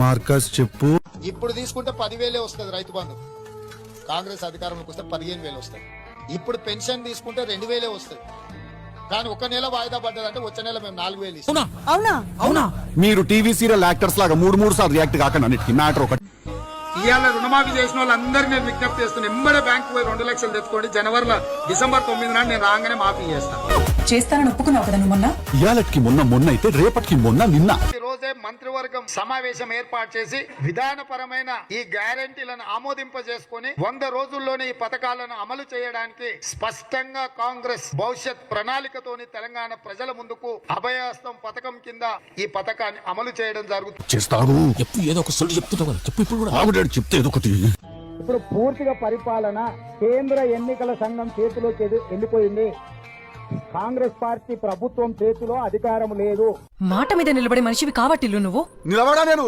Marcus చెప్పు. ఇప్పుడు తీసుకుంటే 10,000 వస్తుంది రైతు బంధు. కాంగ్రెస్ అధికారంలోకి వస్తే 15,000 వస్తుంది. ఇప్పుడు పెన్షన్ తీసుకుంటే 2,000 వస్తుంది. కానీ ఒక నెల వాయిదా పడ్డదంటే వచ్చే నెల మేము 4,000 ఇస్తాం. అవునా మీరు టీవీ సీరియల్ యాక్టర్స్ లాగా మూడు సార్లు రియాక్ట్ కాకండి. అన్నిటికీ మ్యాటర్ ఒకటి. ఇవాళ రుణమాఫీ చేసిన వాళ్ళందరినీ నేను విజ్ఞప్తి చేస్తున్నాను. ఎంబడే బ్యాంకు పోయి 2 లక్షలు తెచ్చుకోండి. డిసెంబర్ 9 నాడు నేను రాగానే మాఫీ చేస్తానని ఒప్పుకున్నావు కదా నువ్వు మొన్న. ఇయాలటికి మొన్న అయితే రేపటికి నిన్న. ఈ రోజే మంత్రివర్గం సమావేశం ఏర్పాటు చేసి విధానపరమైన ఈ గ్యారంటీలను ఆమోదింపజేసుకొని 100 రోజుల్లోనే ఈ పథకాలను అమలు చేయడానికి స్పష్టంగా కాంగ్రెస్ భవిష్యత్ ప్రణాళికతోని తెలంగాణ ప్రజల ముందుకు అభయహస్తం పథకం కింద ఈ పథకాన్ని అమలు చేయడం జరుగుతుంది. చేస్తాడు ఏదో ఒక సొల్లు చెప్తుంటావు కదా, చెప్పు. ఇప్పుడు కూడా చెప్తే ఏదో ఒకటి. ఇప్పుడు పూర్తిగా పరిపాలన కేంద్ర ఎన్నికల సంఘం చేతిలోకి వెళ్ళిపోయింది. కాంగ్రెస్ పార్టీ ప్రభుత్వం చేతిలో అధికారం లేదు. మాట మీద నిలబడే మనిషివి కావట్టిల్లు నువ్వు. నిలబడా నేను